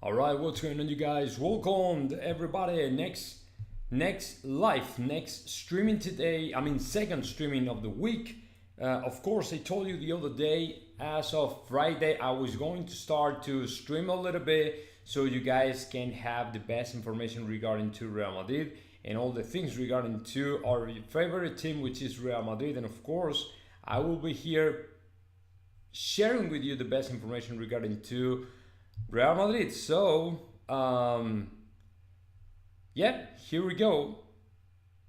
All right, what's going on, you guys? Welcome everybody. Next streaming today. Second streaming of the week. Of course, I told you the other day, as of Friday, I was going to start to stream a little bit so you guys can have the best information regarding to Real Madrid and all the things regarding to our favorite team, which is Real Madrid. And of course, I will be here sharing with you the best information regarding to Real Madrid. So, here we go.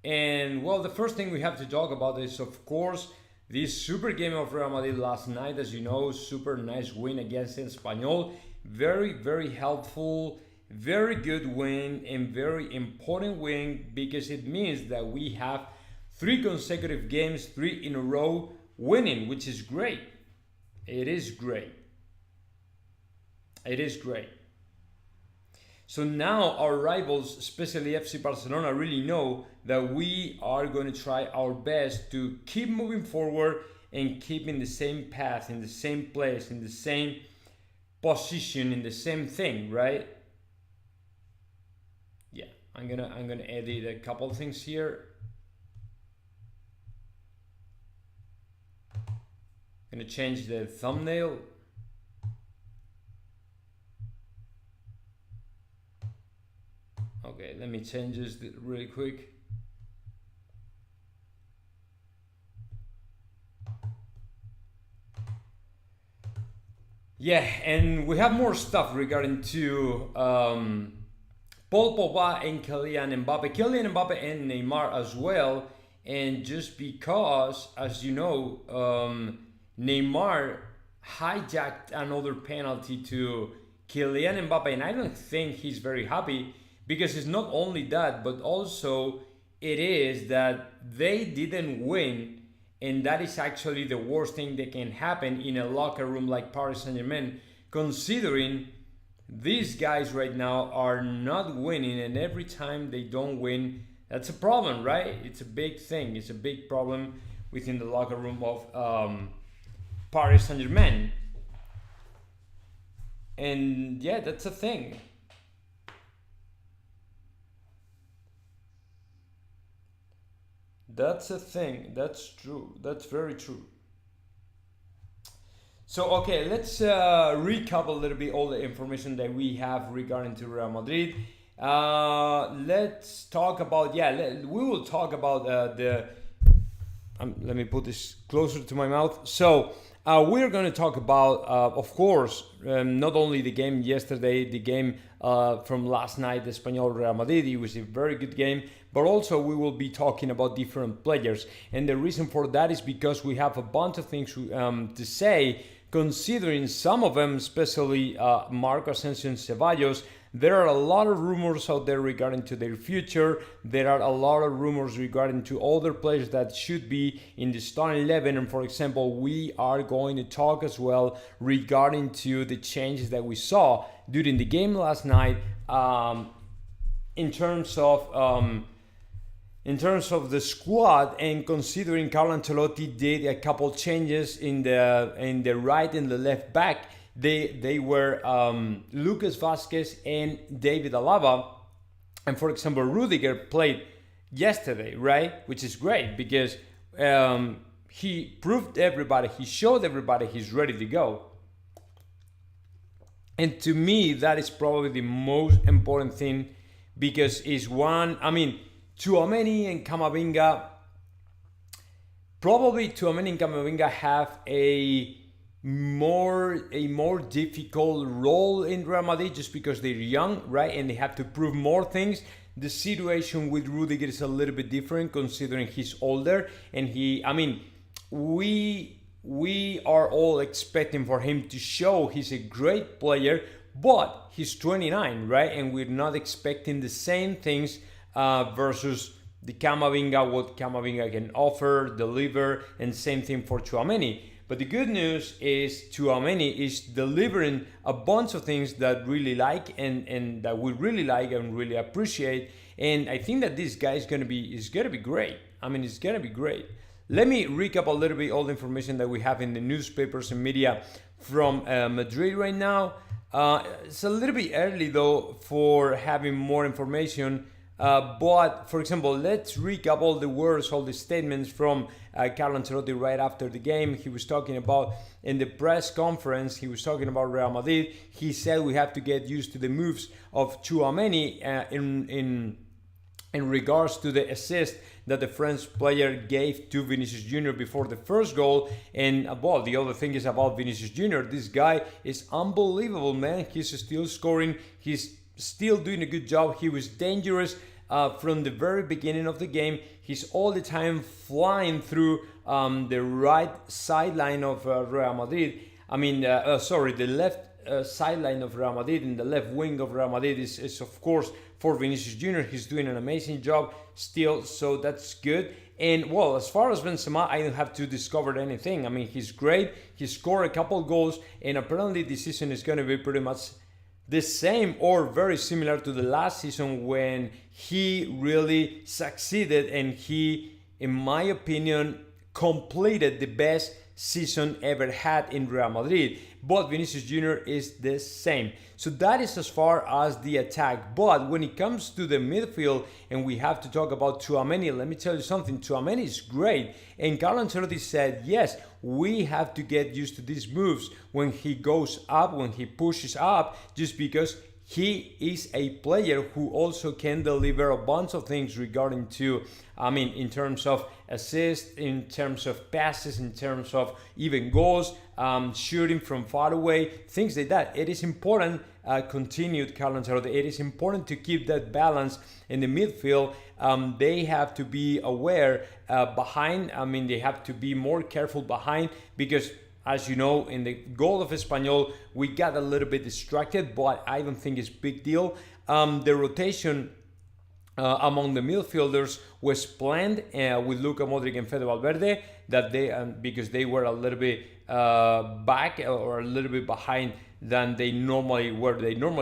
And well, the first thing we have to talk about is, of course, this super game of Real Madrid last night. As you know, super nice win against Espanyol. Very, very helpful, very good win, and very important win because it means that we have 3 consecutive games, 3 in a row winning, which is great. It is great. It is great. So now our rivals, especially FC Barcelona, really know that we are going to try our best to keep moving forward and keep in the same path, in the same place, in the same position, in the same thing, right? Yeah, I'm gonna edit a couple of things here. Gonna change the thumbnail. Okay, let me change this really quick. Yeah, and we have more stuff regarding to Paul Pogba and Kylian Mbappe and Neymar as well. And just because, as you know, Neymar hijacked another penalty to Kylian Mbappe, and I don't think he's very happy. Because it's not only that, but also it is that they didn't win, and that is actually the worst thing that can happen in a locker room like Paris Saint-Germain, considering these guys right now are not winning, and every time they don't win, that's a problem, right? It's a big thing. It's a big problem within the locker room of Paris Saint-Germain. And yeah, that's a thing. That's a thing. That's true. That's very true. So, okay, let's recap a little bit all the information that we have regarding to Real Madrid. Let's talk about, we will talk about let me put this closer to my mouth. So, we're going to talk about, of course, not only the game yesterday, the game from last night, the Espanyol Real Madrid. It was a very good game, but also we will be talking about different players. And the reason for that is because we have a bunch of things to say, considering some of them, especially Marco Asensio and Ceballos. There are a lot of rumors out there regarding to their future. There are a lot of rumors regarding to other players that should be in the starting 11. And for example, we are going to talk as well regarding to the changes that we saw during the game last night in terms of the squad, and considering Carlo Ancelotti did a couple changes in the right and the left back. They were Lucas Vázquez and David Alaba, and for example Rudiger played yesterday, right? Which is great because he proved everybody, he showed everybody he's ready to go. And to me, that is probably the most important thing, because is one, Tchouaméni and Camavinga, probably Tchouaméni and Camavinga have a more difficult role in Real Madrid just because they're young, right? And they have to prove more things. The situation with Rudiger is a little bit different considering he's older, and we are all expecting for him to show he's a great player, but he's 29, right? And we're not expecting the same things versus the Camavinga, what Camavinga can offer, deliver, and same thing for Tchouaméni. But the good news is Tchouaméni is delivering a bunch of things that really like and that we really like and really appreciate. And I think that this guy is gonna be great. It's gonna be great. Let me recap a little bit all the information that we have in the newspapers and media from Madrid right now. It's a little bit early though for having more information. But for example, let's recap all the words, all the statements from Carlo Ancelotti right after the game. He was talking about in the press conference. He was talking about Real Madrid. He said we have to get used to the moves of Tchouaméni in regards to the assist that the French player gave to Vinicius Jr. before the first goal. And well, the other thing is about Vinicius Jr. This guy is unbelievable, man. He's still scoring. He's still doing a good job. He was dangerous from the very beginning of the game. He's all the time flying through the right sideline of Real Madrid. The left sideline of Real Madrid, and the left wing of Real Madrid is of course for Vinicius Jr. He's doing an amazing job still, so that's good. And well, as far as Benzema, I don't have to discover anything. I mean, he's great. He scored a couple goals, and apparently this season is going to be pretty much the same or very similar to the last season when he really succeeded and he, in my opinion, completed the best season ever had in Real Madrid. But Vinicius Jr. is the same. So that is as far as the attack. But when it comes to the midfield, and we have to talk about Tchouaméni, let me tell you something. Tchouaméni is great. And Carlo Ancelotti said, yes, we have to get used to these moves when he goes up, when he pushes up, just because he is a player who also can deliver a bunch of things regarding to, in terms of assists, in terms of passes, in terms of even goals, shooting from far away, things like that. It is important, continued Carlo Ancelotti, it is important to keep that balance in the midfield. They have to be aware behind, they have to be more careful behind, because as you know, in the goal of Espanyol, we got a little bit distracted, but I don't think it's a big deal. The rotation among the midfielders was planned with Luka Modric and Fede Valverde, that they because they were a little bit back or a little bit behind than they normally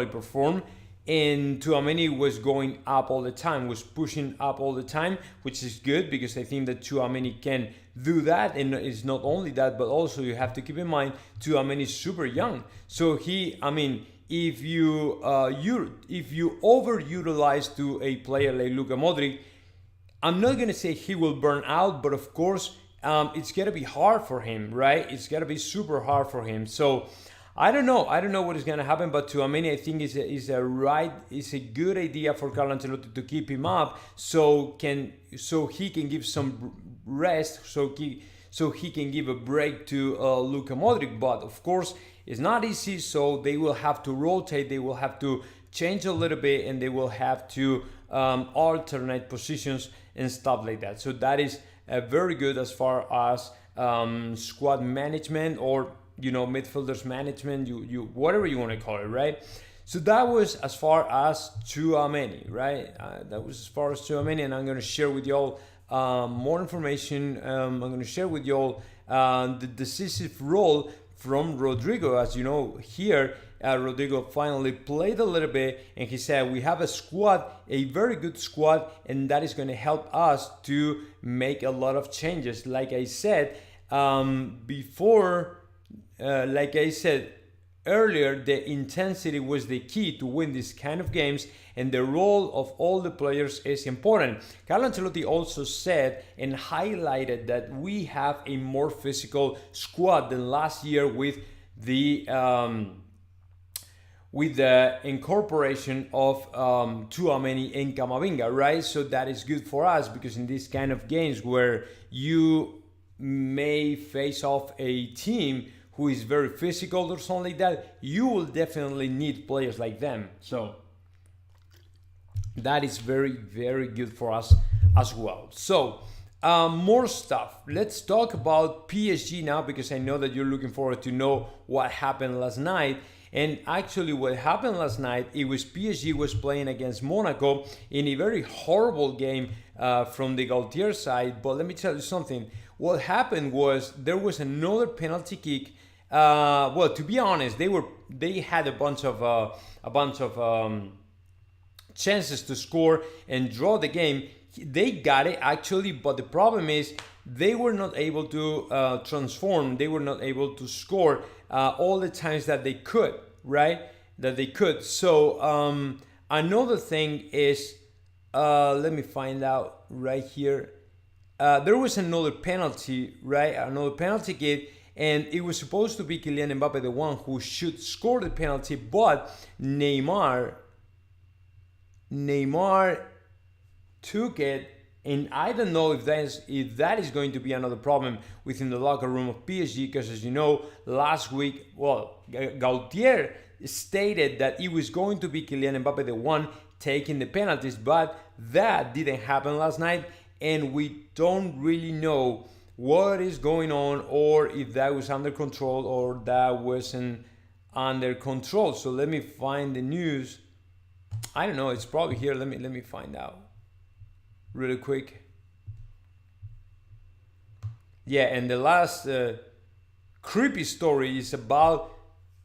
perform. And Tchouaméni was going up all the time, was pushing up all the time, which is good because I think that Tchouaméni can do that. And it's not only that, but also you have to keep in mind Tchouaméni is super young. So if you overutilize to a player like Luka Modric, I'm not gonna say he will burn out, but of course it's gonna be hard for him, right? It's gonna be super hard for him. So I don't know what is gonna happen, but Tchouaméni I think is a good idea for Carlo Ancelotti to keep him up, so he can give some rest, so he can give a break to Luka Modric. But of course, it's not easy, so they will have to rotate, they will have to change a little bit, and they will have to alternate positions and stuff like that. So that is very good as far as squad management, or midfielders management, you whatever you want to call it, right? So that was as far as Tchouaméni, right? That was as far as Tchouaméni, and I'm going to share with y'all more information. I'm going to share with y'all the decisive role from Rodrigo. As you know, here Rodrigo finally played a little bit, and he said we have a squad, a very good squad, and that is going to help us to make a lot of changes. Like I said earlier, the intensity was the key to win these kind of games, and the role of all the players is important. Carlo Ancelotti also said and highlighted that we have a more physical squad than last year with the incorporation of Tchouaméni and Camavinga, right? So that is good for us, because in these kind of games where you may face off a team who is very physical or something like that, you will definitely need players like them. So that is very, very good for us as well. So more stuff. Let's talk about PSG now, because I know that you're looking forward to know what happened last night. And actually what happened last night, it was PSG was playing against Monaco in a very horrible game from the Gaultier side. But let me tell you something. What happened was there was another penalty kick. Well, to be honest, they had a bunch of chances to score and draw the game. They got it actually, but the problem is they were not able to transform. They were not able to score all the times that they could, right? that they could. So another thing is, let me find out right here. There was another penalty, right? Another penalty kick, and it was supposed to be Kylian Mbappe, the one who should score the penalty, but Neymar took it, and I don't know if that is going to be another problem within the locker room of PSG, because as you know, last week, Gautier stated that it was going to be Kylian Mbappe the one taking the penalties, but that didn't happen last night, and we don't really know what is going on, or if that was under control or that wasn't under control. So let me find the news. I don't know, it's probably here. Let me find out really quick. Yeah, and the last creepy story is about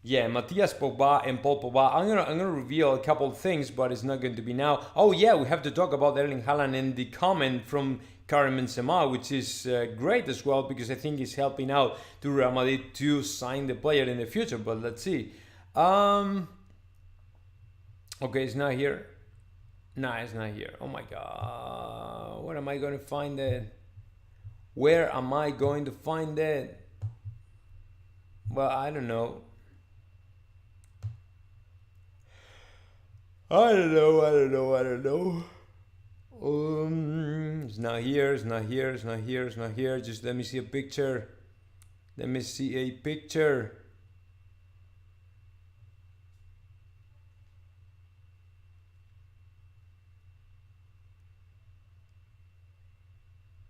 Matthias Pogba and Paul Pogba. I'm gonna reveal a couple of things, but it's not going to be now. Oh yeah, we have to talk about Erling Haaland and the comment from Karim Benzema, which is great as well, because I think it's helping out to Real Madrid to sign the player in the future. But let's see. Okay, it's not here. Nah, it's not here. Oh my god, where am I going to find it? Where am I going to find it? Well, I don't know. I don't know. It's not here. Just let me see a picture.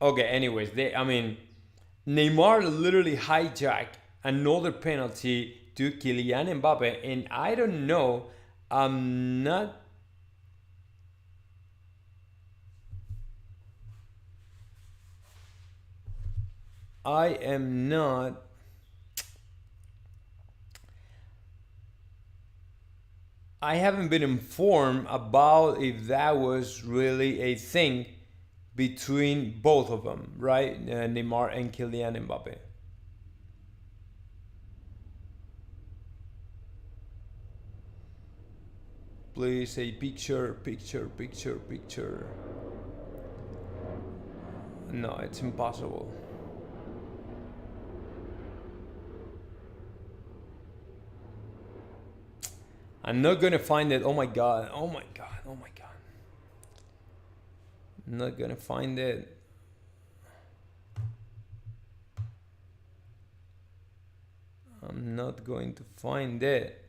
Okay, anyways, Neymar literally hijacked another penalty to Kylian Mbappe, and I don't know, I haven't been informed about if that was really a thing between both of them, right? Neymar and Kylian Mbappe. Please, a picture. No, it's impossible. I'm not gonna find it. Oh my god. I'm not gonna find it. I'm not going to find it.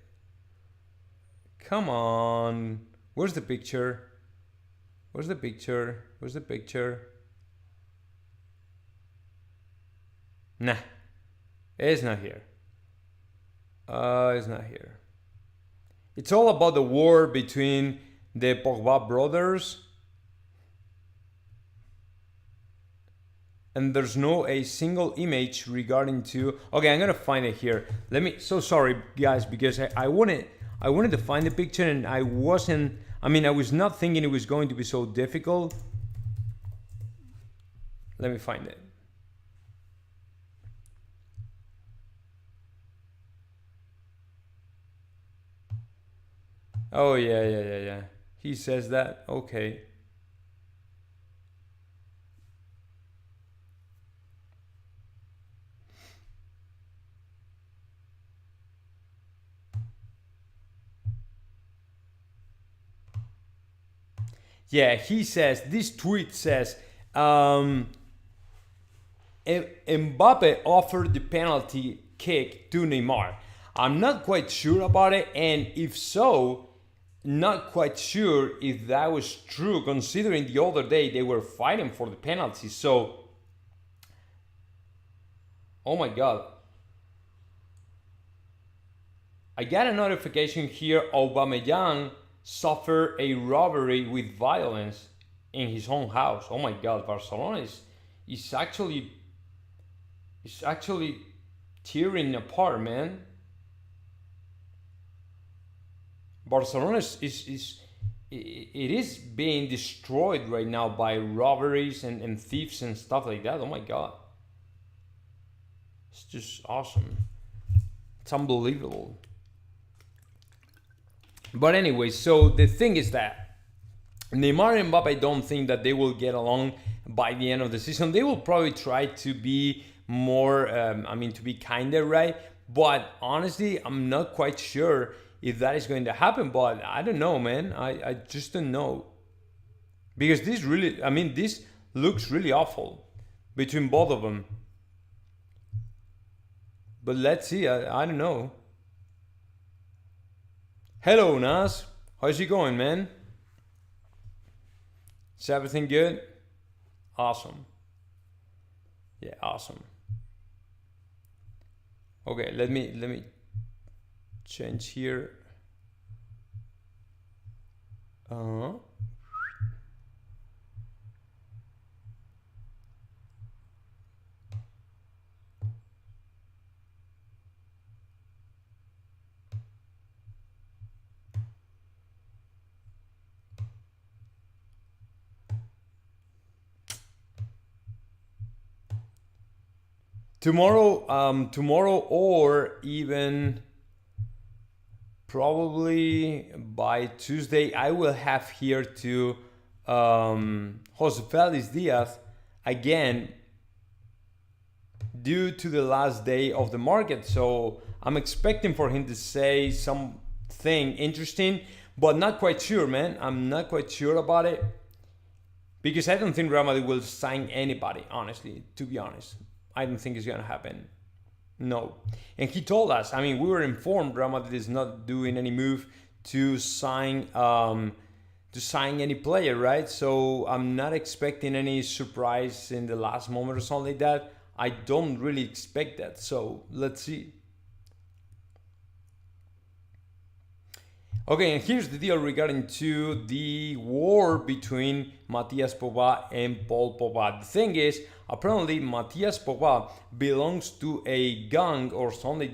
Come on. Where's the picture? Nah. It's not here. It's not here. It's all about the war between the Pogba brothers. And there's no a single image regarding to. Okay, I'm gonna find it here. So sorry guys, because I wanted to find the picture, and I was not thinking it was going to be so difficult. Let me find it. Oh yeah. He says that. Okay. Yeah, he says, this tweet says, Mbappe offered the penalty kick to Neymar. I'm not quite sure about it, and if so, not quite sure if that was true, considering the other day they were fighting for the penalty. So, oh my god. I got a notification here. Aubameyang suffered a robbery with violence in his own house. Oh my god, Barcelona is actually tearing apart, man. Barcelona is being destroyed right now by robberies and thieves and stuff like that. Oh my god. It's just awesome. It's unbelievable. But anyway, so the thing is that Neymar and Mbappe don't think that they will get along by the end of the season. They will probably try to be more, to be kinder, right? But honestly, I'm not quite sure if that is going to happen. But I don't know, man. I just don't know. Because this looks really awful between both of them. But let's see. I don't know. Hello, Nas. How's it going, man? Is everything good? Awesome. Yeah, awesome. Okay, let me change here. Tomorrow, or even probably by Tuesday, I will have here to Jose Felix Diaz again due to the last day of the market. So I'm expecting for him to say something interesting, but not quite sure, man. I'm not quite sure about it because I don't think Real Madrid will sign anybody, honestly, to be honest. I don't think it's going to happen. No. And he told us, we were informed Real Madrid is not doing any move to sign any player, right? So I'm not expecting any surprise in the last moment or something like that. I don't really expect that. So let's see. Okay, and here's the deal regarding to the war between Matias Pogba and Paul Pogba. The thing is, apparently Matias Pogba belongs to a gang or something like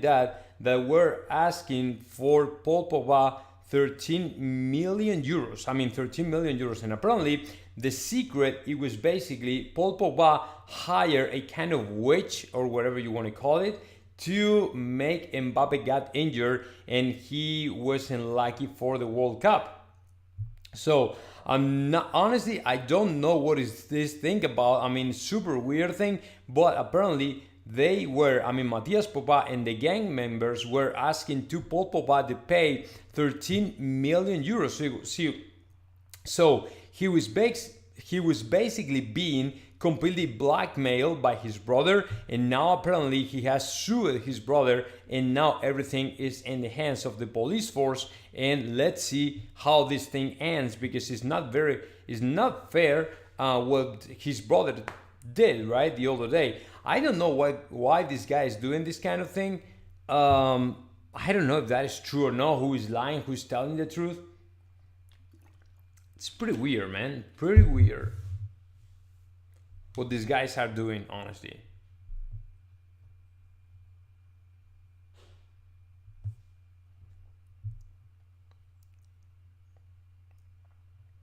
that were asking for Paul Pogba 13 million euros. 13 million euros. And apparently the secret, it was basically Paul Pogba hired a kind of witch or whatever you want to call it to make Mbappe got injured and he wasn't lucky for the World Cup. So honestly, I don't know what is this thing about. Super weird thing, but apparently they were, Matias Pogba and the gang members were asking to Paul Pogba to pay 13 million euros. So he was basically being completely blackmailed by his brother, and now apparently he has sued his brother, and now everything is in the hands of the police force. And let's see how this thing ends, because it's not fair what his brother did, right, the other day. I don't know why this guy is doing this kind of thing. I don't know if that is true or not, who is lying, who's telling the truth. It's pretty weird, man. Pretty weird what these guys are doing, honestly.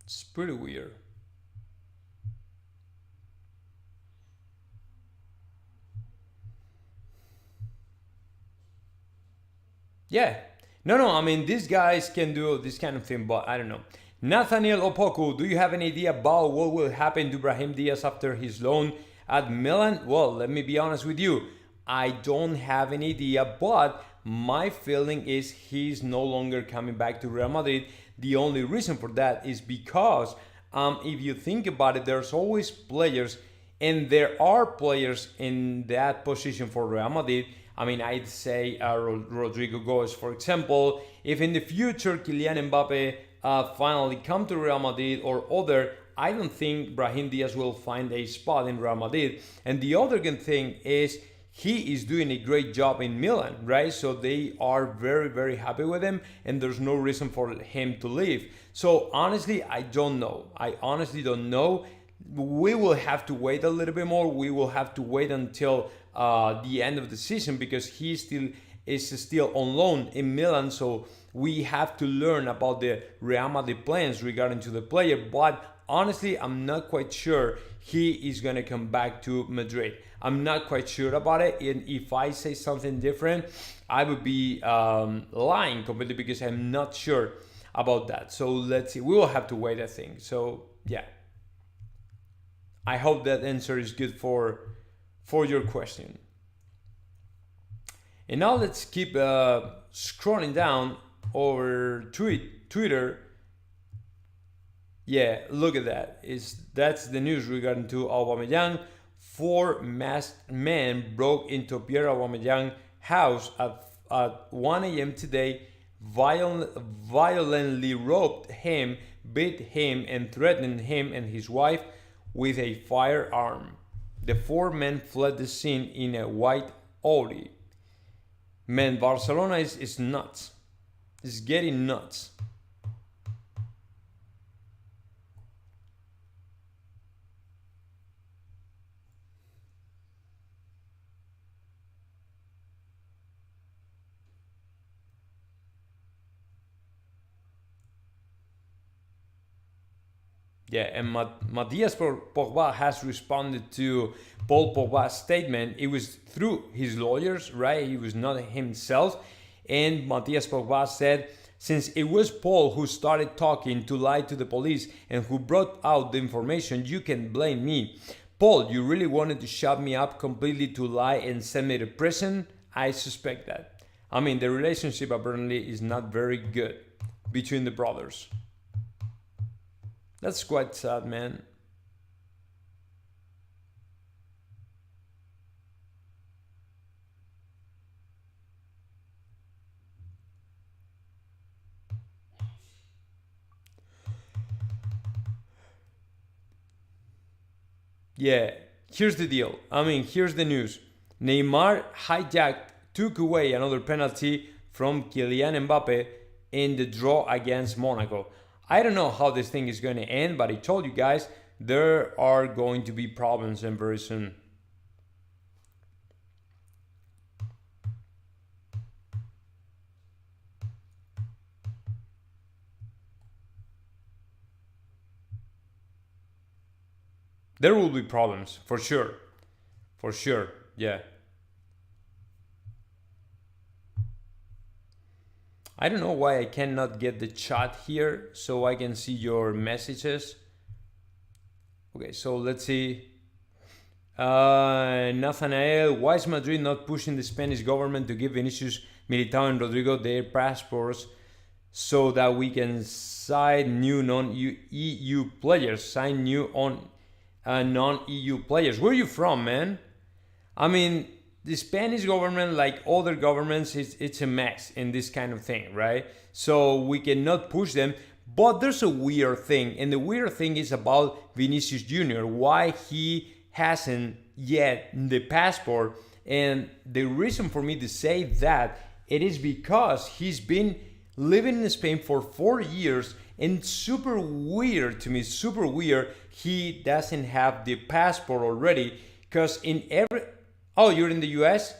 It's pretty weird. Yeah. No, these guys can do this kind of thing, but I don't know. Nathaniel Opoku, do you have any idea about what will happen to Brahim Diaz after his loan at Milan? Well, let me be honest with you. I don't have any idea, but my feeling is he's no longer coming back to Real Madrid. The only reason for that is because if you think about it, there's always players, and there are players in that position for Real Madrid. I'd say Rodrigo Goes, for example. If in the future Kylian Mbappe finally come to Real Madrid or other, I don't think Brahim Diaz will find a spot in Real Madrid. And the other good thing is he is doing a great job in Milan, right? So they are very, very happy with him, and there's no reason for him to leave. So honestly, I don't know. I honestly don't know. We will have to wait a little bit more. We will have to wait until the end of the season, because he is still on loan in Milan. So we have to learn about the Real Madrid plans regarding to the player. But honestly, I'm not quite sure he is going to come back to Madrid. I'm not quite sure about it. And if I say something different, I would be lying completely, because I'm not sure. about that. So let's see. We will have to wait, I think. So yeah, I hope that answer is good for your question. And now let's keep scrolling down over Twitter. Yeah, look at that. That's the news regarding to Aubameyang. Four masked men broke into Pierre Aubameyang's house at 1 a.m. today, violently robbed him, beat him, and threatened him and his wife with a firearm. The four men fled the scene in a white Audi. Man, Barcelona is nuts. It's getting nuts. Yeah, and Matthias Pogba has responded to Paul Pogba's statement. It was through his lawyers, right? He was not himself. And Matthias Pogba said, since it was Paul who started talking to lie to the police and who brought out the information, you can blame me. Paul, you really wanted to shut me up completely to lie and send me to prison? I suspect that. I mean, the relationship apparently is not very good between the brothers. That's quite sad, man. Yeah, here's the deal. I mean, here's the news. Neymar hijacked, took away another penalty from Kylian Mbappe in the draw against Monaco. I don't know how this thing is going to end, but I told you guys there are going to be problems and very soon. There will be problems for sure. For sure. Yeah. I don't know why I cannot get the chat here so I can see your messages. Okay, so let's see. Nathanael, why is Madrid not pushing the Spanish government to give Vinicius, Militao, and Rodrigo their passports so that we can sign new non-EU players? Sign new on non-EU players. Where are you from, man? I mean, the Spanish government, like other governments, it's a mess in this kind of thing, right? So we cannot push them. But there's a weird thing, and the weird thing is about Vinicius Jr. Why he hasn't yet the passport, and the reason for me to say that it is because he's been living in Spain for 4 years, and super weird to me, super weird. He doesn't have the passport already, because in every oh, you're in the U.S.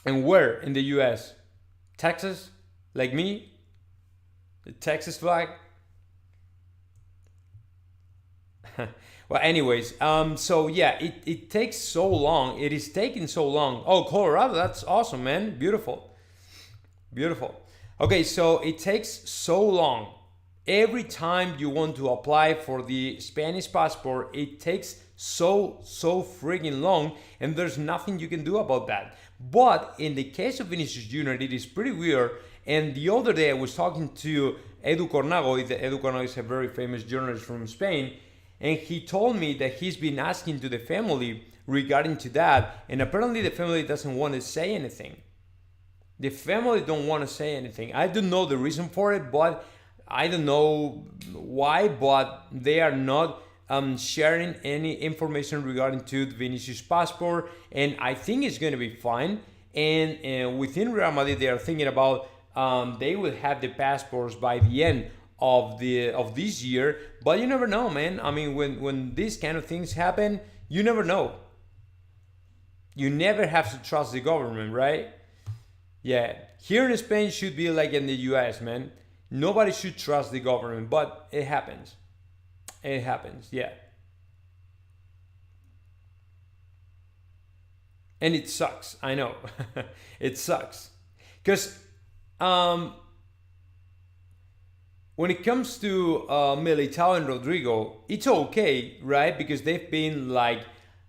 And where in the U.S.? Texas, like me. The Texas flag. Well, anyways, so yeah, it takes so long. It is taking so long. Oh, Colorado, that's awesome, man. Beautiful. Beautiful. Okay, so it takes so long. Every time you want to apply for the Spanish passport, it takes so freaking long, and there's nothing you can do about that. But in the case of Vinicius Jr., it is pretty weird. And the other day I was talking to Edu Cornago. Edu Cornago is a very famous journalist from Spain, and he told me that he's been asking to the family regarding to that, and apparently the family doesn't want to say anything. The family don't want to say anything. I don't know the reason for it, but I don't know why, but they are not sharing any information regarding to the Vinicius passport, and I think it's going to be fine. And within Real Madrid, they are thinking about they will have the passports by the end of this year, but you never know, man. I mean, when these kind of things happen, you never know. You never have to trust the government, right? Yeah, here in Spain should be like in the US, man. Nobody should trust the government, but it happens. It happens, yeah. And it sucks, I know. It sucks. Because when it comes to Militao and Rodrigo, it's okay, right? Because they've been like,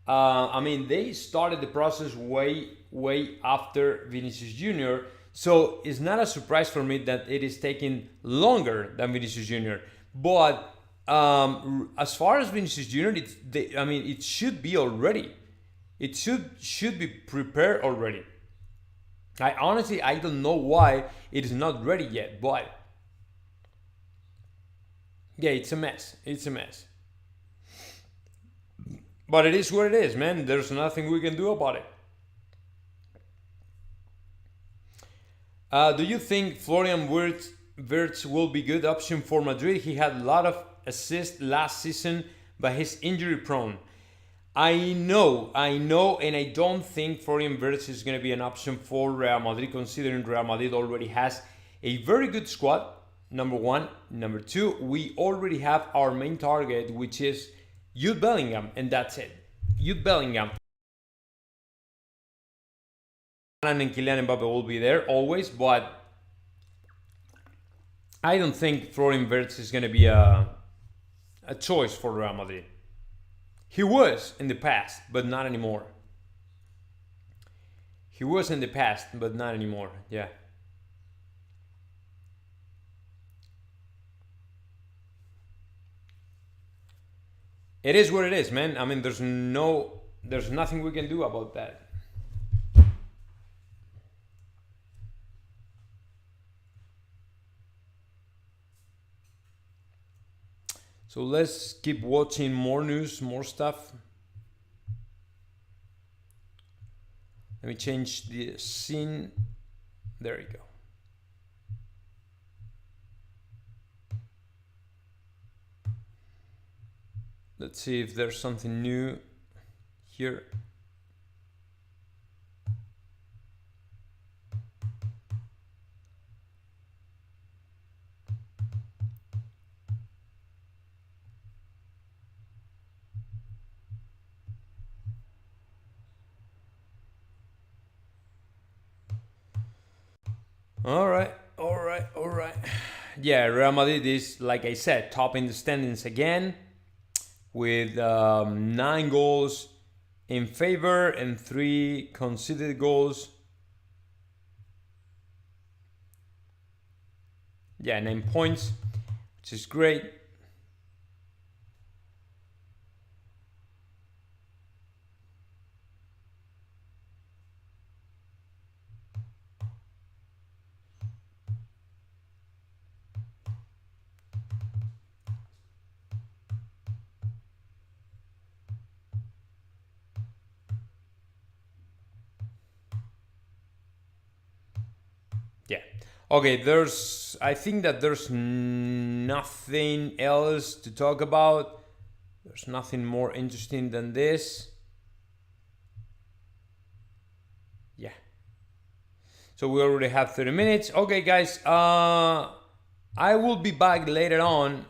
I mean, they started the process way after Vinicius Jr. So it's not a surprise for me that it is taking longer than Vinicius Jr. But as far as Vinicius Jr., I mean, it should be already. It should be prepared already. I don't know why it is not ready yet, but yeah, it's a mess. It's a mess. But it is what it is, man. There's nothing we can do about it. Do you think Florian Wirtz will be good option for Madrid? He had a lot of assists last season, but he's injury prone. I know, and I don't think Florian Wirtz is going to be an option for Real Madrid, considering Real Madrid already has a very good squad. Number one. Number two, we already have our main target, which is Jude Bellingham, and that's it. Jude Bellingham. And Kylian Mbappe will be there always, but I don't think Florian Wirtz is going to be a choice for Real Madrid. He was in the past, but not anymore. He was in the past, but not anymore. Yeah. It is what it is, man. I mean, there's nothing we can do about that. So let's keep watching more news, more stuff. Let me change the scene. There you go. Let's see if there's something new here. All right. Yeah, Real Madrid is, like I said, top in the standings again, with 9 goals in favor and 3 conceded goals. Yeah, 9 points, which is great. Yeah. Okay, I think that there's nothing else to talk about. There's nothing more interesting than this. Yeah. So we already have 30 minutes. Okay, guys, I will be back later on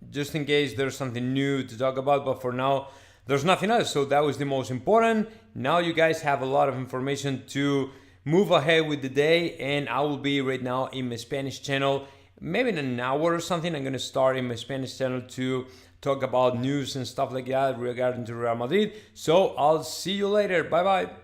just in case there's something new to talk about, but for now, there's nothing else. So that was the most important. Now you guys have a lot of information to move ahead with the day, and I will be right now in my Spanish channel. Maybe in an hour or something, I'm gonna start in my Spanish channel to talk about news and stuff like that regarding to Real Madrid. So I'll see you later. Bye bye.